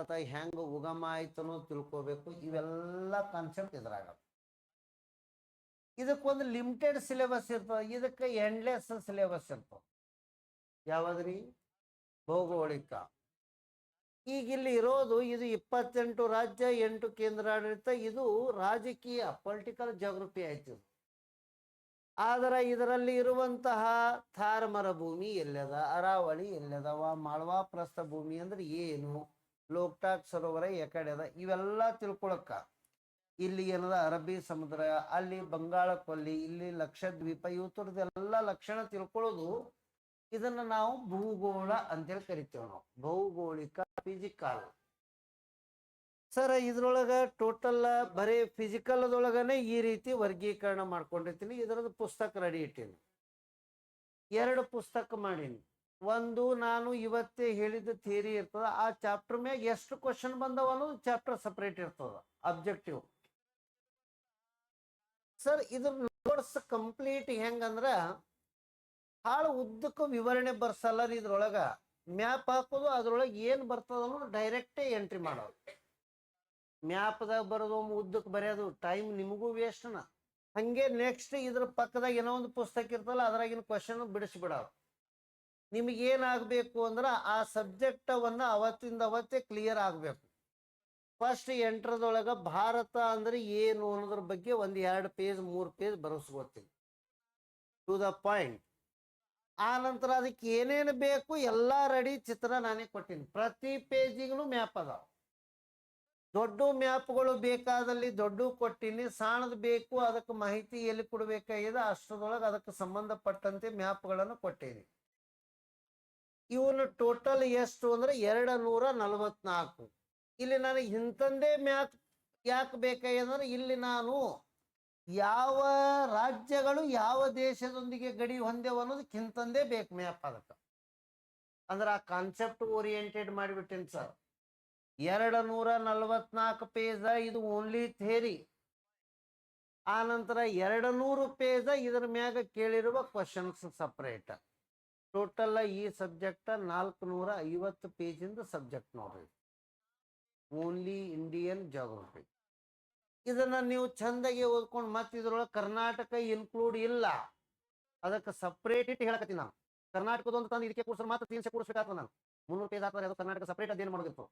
ಭಾರತ ಹೆಂಗ ಉಗಮ ಆಯ್ತನೋ ತಿಳ್ಕೋಬೇಕು. ಇವೆಲ್ಲ ಕಾನ್ಸೆಪ್ಟ್ ಇದ್ರಾಗ. ಇದಕ್ಕೊಂದು ಲಿಮಿಟೆಡ್ ಸಿಲೆಬಸ್ ಇರ್ತದೆ, ಇದಕ್ಕೆ ಎಂಡ್ಲೆಸ್ ಸಿಲೆಬಸ್ ಇರ್ತದೆ. ಯಾವ್ದ್ರಿ? ಭೌಗೋಳಿಕ. ಈಗ ಇಲ್ಲಿ ಇರೋದು ಇದು 28 ರಾಜ್ಯ 8 ಕೇಂದ್ರಾಡಳಿತ. ಇದು ರಾಜಕೀಯ ಪೊಲಿಟಿಕಲ್ ಜಾಗೃತಿ ಆಯ್ತು. ಆದರೆ ಇದರಲ್ಲಿ ಇರುವಂತಹ ಥಾರ್ ಮರುಭೂಮಿ ಎಲ್ಲದ, ಅರಾವಳಿ ಎಲ್ಲದವ, ಮಾಳ್ವಾ ಪ್ರಸ್ಥಭೂಮಿ ಅಂದ್ರೆ ಏನು, ಲೋಕ್ಟಾಕ್ ಸರೋವರ ಎಕಡೆ ಅದ, ಇವೆಲ್ಲ ತಿಳ್ಕೊಳಕ್ಕ ಇಲ್ಲಿ ಏನದ ಅರಬ್ಬಿ ಸಮುದ್ರ, ಅಲ್ಲಿ ಬಂಗಾಳ ಕೊಲ್ಲಿ, ಇಲ್ಲಿ ಲಕ್ಷದ್ವೀಪ, ಇವತ್ತರದೆಲ್ಲ ಲಕ್ಷಣ ತಿಳ್ಕೊಳ್ಳೋದು ಇದನ್ನ ನಾವು ಭೂಗೋಳ ಅಂತೇಳಿ ಕರಿತೇವೆ. ನಾವು ಭೌಗೋಳಿಕ, ಫಿಸಿಕಲ್. ಸರ್ ಇದ್ರೊಳಗ ಟೋಟಲ್ ಬರೀ ಫಿಸಿಕಲ್ ಅದೊಳಗನೆ ಈ ರೀತಿ ವರ್ಗೀಕರಣ ಮಾಡ್ಕೊಂಡಿರ್ತೀನಿ. ಇದರದ್ದು ಪುಸ್ತಕ ರೆಡಿ ಇಟ್ಟೀನಿ. 2 ಪುಸ್ತಕ ಮಾಡೀನಿ. ಒಂದು ನಾನು ಇವತ್ತೇ ಹೇಳಿದ ಥಿಯರಿ ಇರ್ತದ, ಆ ಚಾಪ್ಟರ್ ಮ್ಯಾಗ ಎಷ್ಟು ಕ್ವಶನ್ ಬಂದವ ಅನ್ನೋದು ಚಾಪ್ಟರ್ ಸಪ್ರೇಟ್ ಇರ್ತದ, ಅಬ್ಜೆಕ್ಟಿವ್. ಸರ್ ಇದ್ರ ನೋಟ್ಸ್ ಕಂಪ್ಲೀಟ್ ಹೆಂಗಂದ್ರ ಭಾಳ ಉದ್ದಕ್ಕೂ ವಿವರಣೆ ಬರ್ಸಲ್ಲ. ಇದ್ರೊಳಗ ಮ್ಯಾಪ್ ಹಾಕೋದು, ಅದ್ರೊಳಗೆ ಏನ್ ಬರ್ತದ ಡೈರೆಕ್ಟೇ ಎಂಟ್ರಿ ಮಾಡೋದು. ಮ್ಯಾಪ್ದಾಗ ಬರೋದು ಉದ್ದಕ್ಕೆ ಬರೆಯೋದು ಟೈಮ್ ನಿಮಗೂ ವೇಸ್ಟ್ನ. ಹಂಗೆ ನೆಕ್ಸ್ಟ್ ಇದ್ರ ಪಕ್ಕದಾಗ ಏನೋ ಒಂದು ಪುಸ್ತಕ ಇರ್ತಲ್ಲ, ಅದ್ರಾಗಿನ ಕ್ವಶನ್ ಬಿಡಿಸ್ಬಿಡೋದು. ನಿಮಗೇನಾಗಬೇಕು ಅಂದ್ರೆ ಆ ಸಬ್ಜೆಕ್ಟವನ್ನು ಅವತ್ತಿಂದ ಅವತ್ತೇ ಕ್ಲಿಯರ್ ಆಗಬೇಕು. ಫಸ್ಟ್ ಎಂಟ್ರದೊಳಗೆ ಭಾರತ ಅಂದ್ರೆ ಏನು ಅನ್ನೋದ್ರ ಬಗ್ಗೆ 1-2 ಪೇಜ್ 3 ಪೇಜ್ ಬರೆಸ್ಕೋತೀನಿ, ಟು ದ ಪಾಯಿಂಟ್. ಆ ನಂತರ ಅದಕ್ಕೆ ಏನೇನು ಬೇಕು ಎಲ್ಲ ರೆಡಿ ಚಿತ್ರ ನಾನೇ ಕೊಟ್ಟಿನಿ. ಪ್ರತಿ ಪೇಜಿಗೂ ಮ್ಯಾಪ್ ಅದಾವ. ದೊಡ್ಡ ಮ್ಯಾಪ್ಗಳು ಬೇಕಾದಲ್ಲಿ ದೊಡ್ಡ ಕೊಟ್ಟಿನಿ, ಸಣ್ಣದು ಬೇಕು ಅದಕ್ಕೆ ಮಾಹಿತಿ ಎಲ್ಲಿ ಕೊಡಬೇಕಾಗಿದೆ ಅಷ್ಟರದೊಳಗೆ ಅದಕ್ಕೆ ಸಂಬಂಧಪಟ್ಟಂತೆ ಮ್ಯಾಪ್ಗಳನ್ನು ಕೊಟ್ಟೀನಿ. ಇವನು ಟೋಟಲ್ ಎಷ್ಟು ಅಂದ್ರೆ 244. ಇಲ್ಲಿ ನನಗೆ ಇಂಥದ್ದೇ ಮ್ಯಾಪ್ ಯಾಕೆ ಬೇಕಾಗಿದೆ, ಇಲ್ಲಿ ನಾನು ಯಾವ ರಾಜ್ಯಗಳು ಯಾವ ದೇಶದೊಂದಿಗೆ ಗಡಿ ಹೊಂದೇವ ಅನ್ನೋದಕ್ಕೆ ಇಂಥದ್ದೇ ಬೇಕು ಮ್ಯಾಪ್. ಅದಕ್ಕೆ ಅಂದ್ರೆ ಆ ಕಾನ್ಸೆಪ್ಟ್ ಓರಿಯೆಂಟೆಡ್ ಮಾಡಿಬಿಟ್ಟೇನಿ ಸರ್. 244 ಪೇಜ ಇದು ಓನ್ಲಿ ಥಿಯರಿ. ಆ ನಂತರ 200 ಪೇಜ ಇದ್ರ ಮ್ಯಾಗ ಕೇಳಿರುವ ಕ್ವಶನ್ಸ್ ಸಪ್ರೇಟ್. ಟೋಟಲ್ ಈ ಸಬ್ಜೆಕ್ಟ್ 450 ಪೇಜಿಂದ ಸಬ್ಜೆಕ್ಟ್ ನೋಡ್ರಿ, ಓನ್ಲಿ ಇಂಡಿಯನ್ ಜಾಗ್ರಫಿ. ಇದನ್ನ ನೀವು ಚಂದಾಗಿ ಓದ್ಕೊಂಡು ಮತ್ತೆ ಇದ್ರೊಳಗೆ ಕರ್ನಾಟಕ ಇನ್ಕ್ಲೂಡ್ ಇಲ್ಲ, ಅದಕ್ಕೆ ಸಪ್ರೇಟ್ ಇಟ್ಟು ಹೇಳಕತ್ತೀನಿ ನಾನು. ಕರ್ನಾಟಕದೊಂದು ತಂದು ಇದಕ್ಕೆ ಕೂರ್ಸೋ ಮಾತ್ರ 3 ಸೆ ಕೂರಿಸ್ಬೇಕಾಗ್ತದೆ. ನಾನು 300 ಪೇಜ್ ಆಗ್ತದೆ, ಅದು ಕರ್ನಾಟಕ ಸಪ್ರೇಟ್ ಅದೇನು ಮಾಡೋದಿತ್ತು.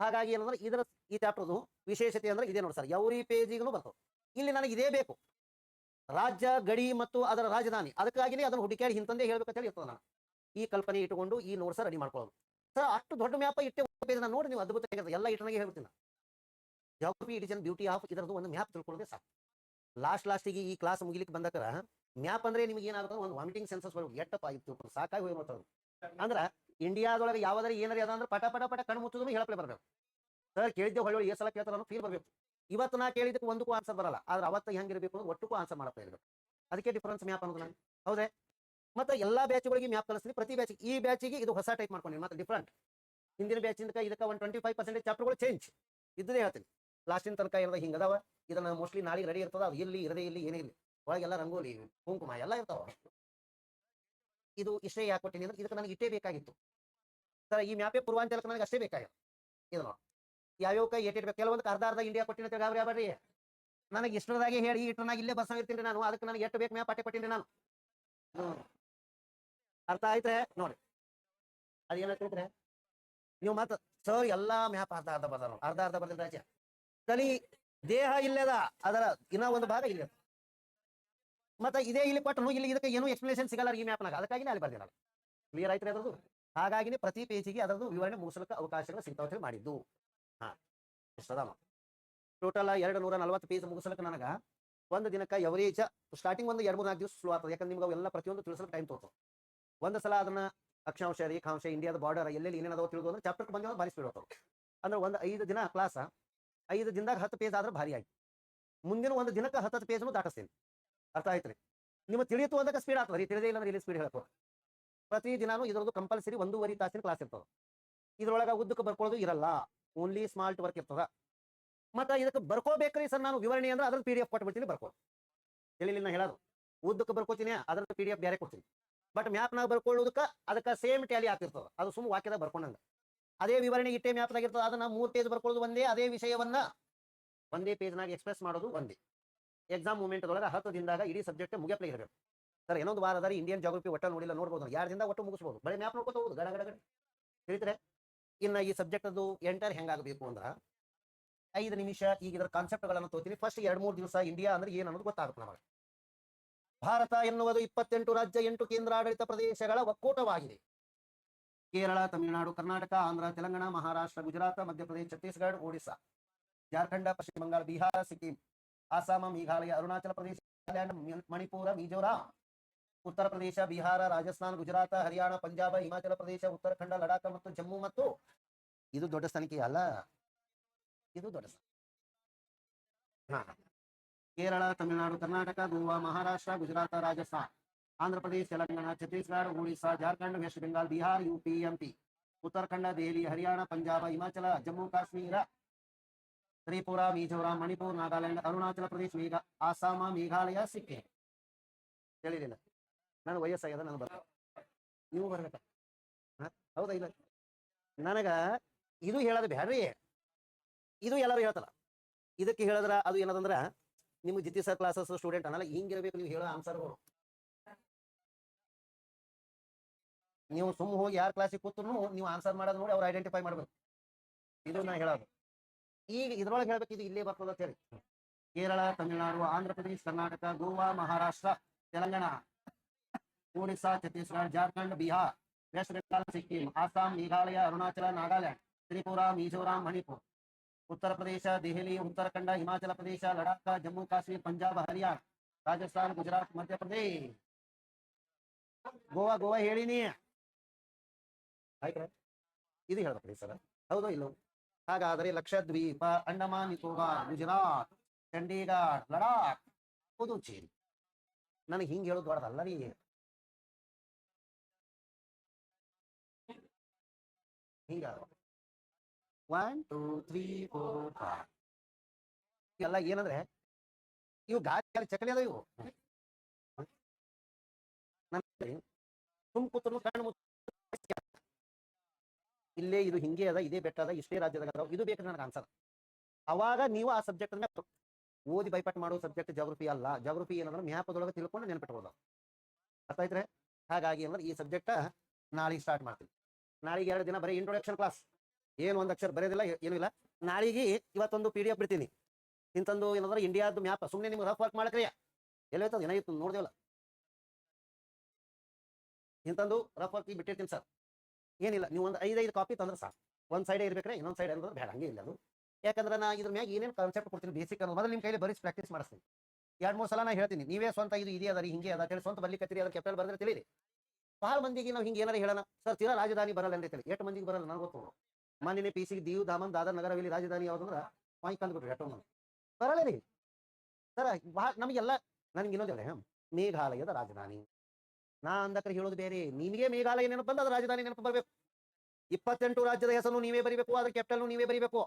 ಹಾಗಾಗಿ ಏನಂದ್ರೆ ಇದರ ಈ ಚಾಪ್ಟರ್ದು ವಿಶೇಷತೆ ಅಂದ್ರೆ ಇದೇ ನೋಡಿ ಸರ್, ಎವ್ರಿ ಪೇಜಿಗೂ ಬರ್ತದೆ. ಇಲ್ಲಿ ನನಗೆ ಇದೇ ಬೇಕು, ರಾಜ್ಯ ಗಡಿ ಮತ್ತು ಅದರ ರಾಜಧಾನಿ. ಅದಕ್ಕಾಗಿಯೇ ಅದನ್ನು ಹುಡುಕಾಡಿ ಹಿಂತಂದೇ ಹೇಳ್ಬೇಕಂತ ಹೇಳಿ ಇರ್ತದೆ. ನಾನು ಈ ಕಲ್ಪನೆ ಇಟ್ಟುಕೊಂಡು ಈ ನೋಟ್ಸ್ ರೆಡಿ ಮಾಡ್ಕೊಳ್ಳೋದು ಸರ್. ಅಷ್ಟು ದೊಡ್ಡ ಮ್ಯಾಪ್ ಇಟ್ಟೆ ಪೇಜ್ ನೋಡಿ ನೀವು ಅದ್ಭುತ ಎಲ್ಲ ಇಟ್ಟನಾಗೆ ಹೇಳ್ತೀನಿ. Geography it is an beauty of, ಇದರದ್ದು ಒಂದು ಮ್ಯಾಪ್ ತಿಳ್ಕೊಳ್ಳೋದೇ ಸಾಕು. ಲಾಸ್ಟಿಗೆ ಈ ಕ್ಲಾಸ್ ಮುಗಿಲಿಕ್ಕೆ ಬಂದಕ್ರ ಮ್ಯಾಪ್ ಅಂದ್ರೆ ನಿಮ್ಗೆ ಏನಾಗುತ್ತೆ, ಒಂದು ವಾಮಿಟಿಂಗ್ ಸೆನ್ಸಸ್ ಎಟ್ಟಪ್ಪ ಆಗಿತ್ತು, ಸಾಕಾಗಿ ಹೋಗ್ಬಿಡ್ತದೆ. ಅಂದ್ರೆ ಇಂಡಿಯಾದೊಳಗೆ ಯಾವ್ದಾರು ಏನಾರ ಅದ ಅಂದ್ರೆ ಪಟ ಪಟ ಪಟ ಕಣ್ಣು ಮುಚ್ಚೋದು ಹೇಳಪ್ಲೇ ಬರಬೇಕು. ಸರ್ ಕೇಳಿದ್ದೆ ಹೊಳ್ಳಿ ಎಷ್ಟು ಸಲ ಕೇಳ್ತಾರ ಫೀಲ್ ಬರಬೇಕು. ಇವತ್ತು ನಾ ಕೇಳಿದಕ್ಕೆ ಒಂದಕ್ಕೂ ಆನ್ಸರ್ ಬರಲ್ಲ, ಆದ್ರೆ ಅವತ್ತು ಹೆಂಗಿರಬೇಕು ಅಂದ್ರೆ ಒಟ್ಟಕ್ಕೂ ಆನ್ಸರ್ ಮಾಡಪ್ಲೇ ಇರಬೇಕು. ಅದಕ್ಕೆ ಡಿಫರೆನ್ಸ್ ಮ್ಯಾಪ್ ಅನ್ನೋದು ನಾನು. ಹೌದೇ? ಮತ್ತೆ ಎಲ್ಲಾ ಬ್ಯಾಚ್ಗಳಿಗೆ ಮ್ಯಾಪ್ ಕಲಿಸ್ತೀನಿ. ಪ್ರತಿ ಬ್ಯಾಚ್ ಈ ಬ್ಯಾಚಿಗೆ ಇದು ಹೊಸ ಟೈಪ್ ಮಾಡ್ಕೊಂಡು ಮತ್ತೆ ಡಿಫ್ರೆಂಟ್. ಹಿಂದಿನ ಬ್ಯಾಚಿಂದ ಇದಕ್ಕೆ 25% ಚಾಪ್ಟರ್ಗಳು ಚೇಂಜ್ ಇದ್ದದೇ ಹೇಳ್ತೀನಿ. ಲಾಸ್ಟಿನ ತನಕ ಎಲ್ಲ ಹಿಂಗದಾವ. ಇದನ್ನ ಮೋಸ್ಟ್ಲಿ ನಾಳೆ ರೆಡಿ ಇರ್ತದ, ಅದು ಇಲ್ಲಿ ಇರದೇ ಇಲ್ಲಿ ಏನೇ ಇರಲಿ ಒಳಗೆಲ್ಲ ರಂಗೋಲಿ ಕುಂಕುಮ ಎಲ್ಲ ಇರ್ತಾವ. ಇದು ಇಷ್ಟೇ ಯಾಕೆ ಕೊಟ್ಟಿನಿ ಅಂದ್ರೆ ಇದಕ್ಕೆ ನನಗೆ ಇಷ್ಟೇ ಬೇಕಾಗಿತ್ತು ಸರ್. ಈ ಮ್ಯಾಪೇ ಪೂರ್ವಾಂಚಲಕ್ಕೆ ನನಗೆ ಅಷ್ಟೇ ಬೇಕಾಗಿತ್ತು. ಇದು ನೋಡಿ ಯಾವ್ಯಾವ ಕೈ ಏಟಿರ್ಬೇಕು, ಕೆಲವೊಂದು ಅರ್ಧ ಇಂಡಿಯಾ ಕೊಟ್ಟಿನ ಗಾಬರಿ ಆಗ್ಬೇಡ್ರಿ. ನನಗೆ ಇಷ್ಟದಾಗೆ ಹೇಳಿ ಇಟ್ಟನಾಗ ಇಲ್ಲೇ ಬರ್ಸಂಗಿರ್ತೀನಿ ನಾನು. ಅದಕ್ಕೆ ನನಗೆ ಎಷ್ಟು ಬೇಕು ಮ್ಯಾಪ್ ಅಟ್ಟೆ ಕೊಟ್ಟಿನಿ ನಾನು. ಅರ್ಥ ಆಯ್ತ್ರೆ ನೋಡಿ. ಅದೇನಂತಂದ್ರೆ ನೀವು ಮತ್ತ ಸರ್ ಎಲ್ಲಾ ಮ್ಯಾಪ್ ಅರ್ಧ ಬರ್ದಿಲ್ಲ ರಾಜ್ಯ ತಲಿ ದೇಹ ಇಲ್ಲದ ಅದರ ಇನ್ನ ಒಂದು ಭಾಗ ಇಲ್ಲ. ಮತ್ತೆ ಇದೇ ಇಲ್ಲಿ ಕೊಟ್ಟನು, ಇಲ್ಲಿ ಇದಕ್ಕೆ ಏನು ಎಕ್ಸ್ಪ್ಲೇಷನ್ ಸಿಗಲ್ಲ ಈ ಮ್ಯಾಪ್ನಾಗ. ಅದಕ್ಕಾಗಿ ಅಲ್ಲಿ ಬರ್ದಿರಲ್ಲ. ಕ್ಲಿಯರ್ ಆಯ್ತು ಅದ್ರದ್ದು. ಹಾಗಾಗಿ ಪ್ರತಿ ಪೇಜಿಗೆ ಅದರದ್ದು ವಿವರಣೆ ಮುಗಿಸಲಿಕ್ಕೆ ಅವಕಾಶಗಳು ಸಿಗ್ತಾವ ಮಾಡಿದ್ದು. ಹಾ ಇಷ್ಟದ ಟೋಟಲ್ 240 ಪೇಜ್ ಮುಗಿಸಲಿಕ್ಕೆ ನನಗ ಒಂದು ದಿನಕ್ಕೆ ಎವರೇಜ್ ಸ್ಟಾರ್ಟಿಂಗ್ ಒಂದು 2-3-4 ದಿವಸ ಸ್ಲೋ ಆಗ್ತದೆ. ಯಾಕಂದ್ರೆ ನಿಮ್ಗೆ ಅವೆಲ್ಲ ಪ್ರತಿಯೊಂದು ತಿಳಿಸಲು ಟೈಮ್ ತೋರ್ತದೆ. ಒಂದು ಸಲ ಅದನ್ನ ಅಕ್ಷಾಂಶ ರೇಖಾಂಶ ಇಂಡಿಯಾದ ಬಾರ್ಡರ್ ಎಲ್ಲೆಲ್ಲಿ ಏನೇನದಾವ ತಿಳಿದು ಅಂದ್ರೆ ಚಾಪ್ಟರ್ ಬಂದ ಭಾರಿ ಸ್ಪೀಡ್ ಹೋಗ್ತವೆ. ಅಂದ್ರೆ ಒಂದು 5 ದಿನ ಕ್ಲಾಸ್, 5 ದಿನದಾಗ 10 ಪೇಜ್ ಆದ್ರೆ ಭಾರಿ ಆಯ್ತು. ಮುಂದಿನ ಒಂದು ದಿನಕ್ಕೆ 10 ಪೇಜ್ನು ದಾಟಿಸ್ತೀನಿ. ಅರ್ಥ ಆಯ್ತು ರೀ? ನಿಮ್ಮ ತಿಳಿಯಿತು ಅಂದಾಗ ಸ್ಪೀಡ್ ಆಗ್ತದೆ ರೀ, ತಿಳಿದೇ ಇಲ್ಲ ಅಂದ್ರೆ ಇಲ್ಲಿ ಸ್ಪೀಡ್ ಹೇಳ್ಕೊ. ಪ್ರತಿ ದಿನಾನು ಇದರದ್ದು ಕಂಪಲ್ಸರಿ 1.5 ತಾಸಿನ ಕ್ಲಾಸ್ ಇರ್ತದೆ. ಇದ್ರೊಳಗೆ ಉದ್ದಕ್ಕೆ ಬರ್ಕೊಳ್ಳೋದು ಇರಲ್ಲ, ಓನ್ಲಿ ಸ್ಮಾರ್ಟ್ ವರ್ಕ್ ಇರ್ತದ. ಮತ್ತೆ ಇದಕ್ಕೆ ಬರ್ಕೋಬೇಕ್ರಿ ಸರ್ ನಾನು ವಿವರಣೆ ಅಂದ್ರೆ ಅದ್ರ PDF ಕೊಟ್ಬಿಡ್ತೀನಿ, ಬರ್ಕೋ. ತಿಳಿಲಿಲ್ಲ ಹೇಳೋದು. ಉದ್ದಕ್ಕೆ ಬರ್ಕೋತೀನಿ, ಅದ್ರ PDF ಬೇರೆ ಕೊಡ್ತೀನಿ. ಬಟ್ ಮ್ಯಾಪ್ನಾಗ ಬರ್ಕೊಳ್ಳೋದಕ್ಕೆ ಅದಕ್ಕೆ ಸೇಮ್ ಟ್ಯಾಲಿ ಆಗ್ತಿರ್ತದೆ. ಅದು ಸುಮ್ಮ ವಾಕ್ಯದಾಗ ಬರ್ಕೊಂಡಂಗ. ಅದೇ ವಿವರಣೆ ಇಟ್ಟೆ ಮ್ಯಾಪ್ದಾಗಿರ್ತದೆ, ಅದನ್ನ 3 ಪೇಜ್ ಬರ್ಕೊಳ್ಳೋದು ಒಂದೇ, ಅದೇ ವಿಷಯವನ್ನ ಒಂದೇ ಪೇಜ್ನಾಗ ಎಕ್ಸ್ಪ್ರೆಸ್ ಮಾಡೋದು ಒಂದೇ. ಎಕ್ಸಾಮ್ ಮೂಮೆಂಟ್ ಒಳಗೆ 10 ದಿನದಾಗ ಇಡೀ ಸಬ್ಜೆಕ್ಟ್ ಮುಗಿಯಪ್ಲೆ ಇರಬೇಕು. ಸರ್ ಇನ್ನೊಂದು ವಾರದಲ್ಲಿ ಇಂಡಿಯನ್ ಜಾಗ್ರಫಿ ಒಟ್ಟ ನೋಡಿಲ್ಲ, ನೋಡ್ಬೋದು, 2 ದಿನದಾಗ ಒಟ್ಟು ಮುಗಿಸ್ಬೋದು, ಬರೀ ಮ್ಯಾಪ್ ನೋಡ್ಕೊತ ಹೋಗುದು ಗಡ ಗಡ ಗಡ. ತಿಳಿದ್ರೆ ಇನ್ನ ಈ ಸಬ್ಜೆಕ್ಟ್ ಅದು ಎಂಟರ್ ಹೆಂಗಾಗಬೇಕು ಅಂದ್ರ 5 ನಿಮಿಷ ಈಗ ಇದರ ಕಾನ್ಸೆಪ್ಟ್ಗಳನ್ನು ತೋತೀನಿ. ಫಸ್ಟ್ 2-3 ದಿವಸ ಇಂಡಿಯಾ ಅಂದ್ರೆ ಏನು ಅನ್ನೋದು ಗೊತ್ತಾಗುತ್ತೆ ನಮಗೆ. ಭಾರತ ಎನ್ನುವುದು 28 ರಾಜ್ಯ 8 ಕೇಂದ್ರಾಡಳಿತ ಪ್ರದೇಶಗಳ ಒಕ್ಕೂಟವಾಗಿದೆ. ಕೇರಳ, ತಮಿಳುನಾಡು, ಕರ್ನಾಟಕ, ಆಂಧ್ರ, ತೆಲಂಗಾಣ, ಮಹಾರಾಷ್ಟ್ರ, ಗುಜರಾತ್, ಮಧ್ಯಪ್ರದೇಶ, ಛತ್ತೀಸ್ಗಢ, ಒಡಿಶಾ, ಜಾರ್ಖಂಡ್, ಪಶ್ಚಿಮ ಬಂಗಾಳ, ಬಿಹಾರ, ಸಿಕ್ಕಿಂ, ಅಸ್ಸಾಂ, ಮೇಘಾಲಯ, ಅರುಣಾಚಲ ಪ್ರದೇಶ, ನಾಗಾಲ್ಯಾಂಡ್, ಮಣಿಪುರ, ಮಿಜೋರಾಂ, ಉತ್ತರ ಪ್ರದೇಶ, ಬಿಹಾರ, ರಾಜಸ್ಥಾನ, ಗುಜರಾತ್, ಹರಿಯಾಣ, ಪಂಜಾಬ್, ಹಿಮಾಚಲ ಪ್ರದೇಶ, ಉತ್ತರಾಖಂಡ, ಲಡಾಖ್ ಮತ್ತು ಜಮ್ಮು. ಮತ್ತು ಇದು ದೊಡ್ಡ ಸಂಖ್ಯೆ ಅಲ್ಲ, ಇದು ದೊಡ್ಡ ಸಂಖ್ಯೆ. Kerala, Tamil Nadu, Karnataka, Goa, Maharashtra, Gujarat, Rajasthan, Andhra Pradesh, Telangana, Chhattisgarh, Odisha, Jharkhand, west Bengal, Bihar, UP, MP, Uttarakhand, Delhi, Haryana, Punjab, Himachal, Jammu Kashmir, Tripura, Mizoram, Manipur, Nagaland, Arunachal Pradesh, Assam, Meghalaya, Sikkim. ಹೇಳಿದಿಲ್ಲ ನಾನು ವಯಸ್ಸಾಗ್ಯದ, ನಾನು ಬರ್ತ ನೀವು ಬರ್ಬೇಕ. ಹೌದಾ ಇಲ್ಲ, ನನಗ ಇದು ಹೇಳೋದು ಬ್ಯಾಡ್ರಿ, ಇದು ಎಲ್ಲರೂ ಹೇಳ್ತಾರ. ಇದಕ್ಕೆ ಹೇಳಿದ್ರ ಅದು ಏನದಂದ್ರ ನಿಮ್ಗೆ ಜಿತಿ ಸರ್ ಕ್ಲಾಸಸ್ ಸ್ಟೂಡೆಂಟ್ ಅನ್ನಲ್ಲ, ಹಿಂಗಿರ್ಬೇಕು ನೀವು ಹೇಳೋ ಆನ್ಸರ್ಗಳು. ನೀವು ಸುಮ್ಮ ಹೋಗಿ ಯಾರ ಕ್ಲಾಸಿಗೆ ಕೂತ್ರು ನೀವು ಆನ್ಸರ್ ಮಾಡೋದು ನೋಡಿ ಅವ್ರು ಐಡೆಂಟಿಫೈ ಮಾಡ್ಬೇಕು. ಇದು ನಾ ಹೇಳೋದು. ಈಗ ಇದ್ರೊಳಗೆ ಹೇಳ್ಬೇಕು, ಇದು ಇಲ್ಲೇ ಬರ್ತದ ಅಂತ ಹೇಳಿ. ಕೇರಳ, ತಮಿಳುನಾಡು, ಆಂಧ್ರ ಪ್ರದೇಶ, ಕರ್ನಾಟಕ, ಗೋವಾ, ಮಹಾರಾಷ್ಟ್ರ, ತೆಲಂಗಾಣ, ಒಡಿಶಾ, ಛತ್ತೀಸ್ಗಢ, ಜಾರ್ಖಂಡ್, ಬಿಹಾರ್, ವೆಸ್ಟ್ ಬೆಂಗಾಲ್, ಸಿಕ್ಕಿಂ, ಅಸ್ಸಾಂ, ಮೇಘಾಲಯ, ಅರುಣಾಚಲ, ನಾಗಾಲ್ಯಾಂಡ್, ತ್ರಿಪುರಾ, ಮಿಜೋರಾಂ, ಮಣಿಪುರ, ಉತ್ತರ ಪ್ರದೇಶ, ದೆಹಲಿ, ಉತ್ತರಾಖಂಡ, ಹಿಮಾಚಲ ಪ್ರದೇಶ, ಲಡಾಖ್, ಜಮ್ಮು ಕಾಶ್ಮೀರ, ಪಂಜಾಬ್, ಹರಿಯಾಣ, ರಾಜಸ್ಥಾನ್, ಗುಜರಾತ್, ಮಧ್ಯಪ್ರದೇಶ, ಗೋವಾ. ಗೋವಾ ಹೇಳಿನಿ, ಆಯ್ತಾ? ಇದು ಹೇಳ್ಬೇಕ್ರಿ ಸರ್, ಹೌದೋ ಇಲ್ಲೋ? ಹಾಗಾದರೆ ಲಕ್ಷದ್ವೀಪ, ಅಂಡಮಾನ್ ನಿಕೋಬಾರ್, ಗುಜರಾತ್, ಚಂಡೀಗಢ, ಲಡಾಖ್, ಪುದುಚೇರಿ. ನನಗೆ ಹಿಂಗೆ ಹೇಳೋದು ದೊಡ್ಡದಲ್ಲ ರೀ. ಹಿಂಗ 1 2 3 4 5 ಎಲ್ಲ ಏನಂದ್ರೆ ಇವು ಗಾಳಿ ಚಕಲಿ ಅದ. ಇವು ಸುಮ್ ಕೂತ್ರು ಕಣ್ಣು ಇಲ್ಲೇ ಇದು ಹಿಂಗೆ ಅದ, ಇದೇ ಬೆಟ್ಟ ಅದ, ಇಷ್ಟೇ ರಾಜ್ಯದಾಗ ಇದು ಬೇಕು ನನಗೆ ಆನ್ಸರ್. ಅವಾಗ ನೀವು ಆ ಸಬ್ಜೆಕ್ಟ್ ಓದಿ ಬೈಪಾಟ್ ಮಾಡೋ ಸಬ್ಜೆಕ್ಟ್ ಜಾಗ್ರಫಿ ಅಲ್ಲ. ಜಾಗ್ರಫಿ ಏನಂದ್ರೆ ಮ್ಯಾಪದೊಳಗೆ ತಿಳ್ಕೊಂಡು ನೆನಪಿಟ್ಬೋದು. ಅರ್ಥ ಆಯ್ತ್ರೆ? ಹಾಗಾಗಿ ಅಂದ್ರೆ ಈ ಸಬ್ಜೆಕ್ಟ್ ನಾಳೆಗೆ ಸ್ಟಾರ್ಟ್ ಮಾಡ್ತೀನಿ. ನಾಳೆಗೆ 2 ದಿನ ಬರೀ ಇಂಟ್ರೊಡಕ್ಷನ್ ಕ್ಲಾಸ್, ಏನು ಒಂದು ಅಕ್ಷರ ಬರೆಯೋದಿಲ್ಲ, ಏನೂ ಇಲ್ಲ. ನಾಳೆಗೆ ಇವತ್ತೊಂದು PDF ಬಿಡ್ತೀನಿ, ಇಂತಂದು ಏನಂದ್ರೆ ಇಂಡಿಯಾದ ಮ್ಯಾಪ್. ಸುಮ್ಮನೆ ನಿಮ್ಗೆ ರಫ್ ವರ್ಕ್ ಮಾಡಕ್ರಿಯ ಎಲ್ಲೈತದ ಏನಾಯ್ತು ನೋಡ್ದೇವಲ್ಲ, ಇಂತಂದು ರಫ್ ವರ್ಕ್ ಬಿಟ್ಟಿರ್ತೀನಿ ಸರ್. ಏನಿಲ್ಲ, ನೀವು ಒಂದು 5 ಕಾಪಿ ತಂದ್ರೆ ಸಾಕು. ಒಂದು ಸೈಡೇ ಇರ್ಬೇಕ್ರೆ, ಇನ್ನೊಂದು ಸೈಡ್ ಅಂದ್ರೆ ಬೇಡ, ಹಂಗೆ ಇಲ್ಲ ಅದು. ಯಾಕಂದ್ರೆ ನಾ ಇದ್ರ ಮ್ಯಾಗ ಏನೇನು ಕಾನ್ಸೆಪ್ಟ್ ಕೊಡ್ತೀನಿ ಬೇಸಿಕ್ ಅನ್ನೋದು ಮೊದಲು ನಿಮ್ಮ ಕೈಲಿ ಬರೀ ಪ್ರಾಕ್ಟೀಸ್ ಮಾಡಿಸ್ತೀನಿ. 2-3 ಸಲ ನಾ ಹೇಳ್ತೀನಿ, ನೀವೇ ಸ್ವಂತ ಇದು ಇದೆಯಾ ಅದ ಹಿಂಗೆ ಅದ ಹೇಳಿ ಸ್ವಂತ ಬರ್ಲಿಕ್ಕತ್ತೀರಿ, ಅದ್ರ ಕೆಪಲ್ ಬರೆದ್ರೆ ತಿಳಿರಿ. ಭಾಳ ಮಂದಿಗೆ ನಾವು ಹಿಂಗೆ ಏನಾರು ಹೇಳೋಣ ಸರ್, ತೀರಾ ರಾಜಧಾನಿ ಬರಲ್ಲ ಅಂತ ಹೇಳಿ 8 ಮಂದಿಗೆ ಬರಲ್ಲ, ನನಗೆ ಗೊತ್ತು. ಮಾನ್ಯನೇ PC ದೀವ್ ದಾಮನ್ ದಾದರ್ ನಗರದಲ್ಲಿ ರಾಜಧಾನಿ ಯಾವ್ದಂದ್ರೆ ಪಾಯಿಂಟ್ ಕಂಡುಬಿಟ್ರಿ 8 ಮಂದಿ ಬರಲ್ಲ ರೀ ಸರ್. ನಮಗೆಲ್ಲ ನನಗೆ ಇನ್ನೊಂದು ಹೇಳಿ, ಮೇಘಾಲಯದ ರಾಜಧಾನಿ ನಾ ಅಂದಕ್ರೆ ಹೇಳೋದು ಬೇರೆ. ನಿಮಗೆ ಮೇಘಾಲಯ ನೆನಪು ಬಂದು ಅದು ರಾಜಧಾನಿ ನೆನಪು ಬರಬೇಕು. 28 ರಾಜ್ಯದ ಹೆಸರು ನೀವೇ ಬರೀಬೇಕು, ಅದ್ರ ಕ್ಯಾಪಿಟಲ್ ನೀವೇ ಬರೀಬೇಕು.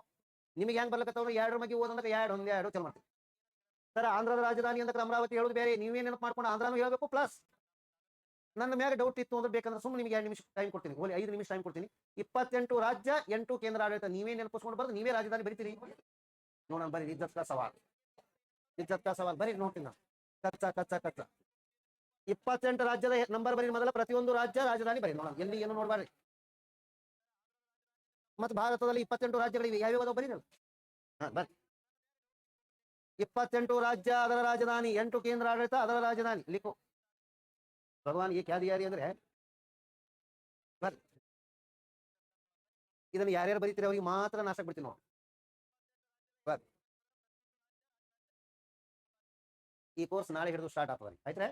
ನಿಮಗೆ ಹೆಂಗ್ ಬರ್ಲಕತ್ತವ್ರು 2 ಮಗಿ ಓದಂದ್ರೆ 2 ಚಲ ಮಾಡ್ತೀವಿ ಸರ್. ಆಂಧ್ರದ ರಾಜಧಾನಿ ಅಂದ್ರೆ ಅಮರಾವತಿ ಹೇಳೋದು ಬೇರೆ, ನೀವೇ ನೆನಪು ಮಾಡ್ಕೊಂಡು ಆಂಧ್ರನೂ ಹೇಳಬೇಕು. ಪ್ಲಸ್ ನನ್ನ ಮ್ಯಾಗ ಡೌಟ್ ಇತ್ತು ಅಂದ್ರೆ ಬೇಕಂದ್ರೆ ಸುಮ್ಮನೆ ನಿಮಗೆ 2 ನಿಮಿಷ ಟೈಮ್ ಕೊಡ್ತೀನಿ, ಓಲಿ 5 ನಿಮಿಷ ಟೈಮ್ ಕೊಡ್ತೀನಿ. 28 ರಾಜ್ಯ 8 ಕೇಂದ್ರ ಆಡಳಿತ ನೀವೇ ನೆನಪಿಸ್ಕೊಂಡು ಬರೋದು, ನೀವೇ ರಾಜಧಾನಿ ಬರೀತೀರಿ. ನೋಡೋಣ ಬರೀ, ಇಜ್ಜತ್ ಕಾ ಸವಾಲ್ ಬರೀ ನೋಡ್ತೀನಿ ನಾನು. ಕಚ್ಚಾ 28 ರಾಜ್ಯದ ನಂಬರ್ ಬರೀ ಮೊದಲ, ಪ್ರತಿಯೊಂದು ರಾಜ್ಯ ರಾಜಧಾನಿ ಬರೀ ನೋಡೋಣ, ಎಲ್ಲಿ ಏನು ನೋಡ್ಬಾರ್ರಿ. ಮತ್ತೆ ಭಾರತದಲ್ಲಿ 28 ರಾಜ್ಯಗಳಿವೆ, ಯಾವ್ಯಾವ ಬರೀ ಬರ್ರಿ. 28 ರಾಜ್ಯ ಅದರ ರಾಜಧಾನಿ, 8 ಕೇಂದ್ರ ಆಡಳಿತ ಅದರ ರಾಜಧಾನಿ ಲಿಖೋ. ಭಗವಾನ್ ಈ ಕ್ಯಾ ದಿಯಾರಿ ಅಂದ್ರೆ ಬರ್ರಿ, ಇದನ್ನು ಯಾರ್ಯಾರು ಬರೀತೀರಿ ಅವ್ರಿಗೆ ಮಾತ್ರ ನಾಶಕ್ ಬಿಡ್ತೀನಿ ನೋಡಿ. ಬರ್ರಿ, ಈ ಕೋರ್ಸ್ ನಾಳೆ ಹಿಡಿದು ಸ್ಟಾರ್ಟ್ ಆಗ್ತದೆ, ಆಯ್ತ್ರೆ?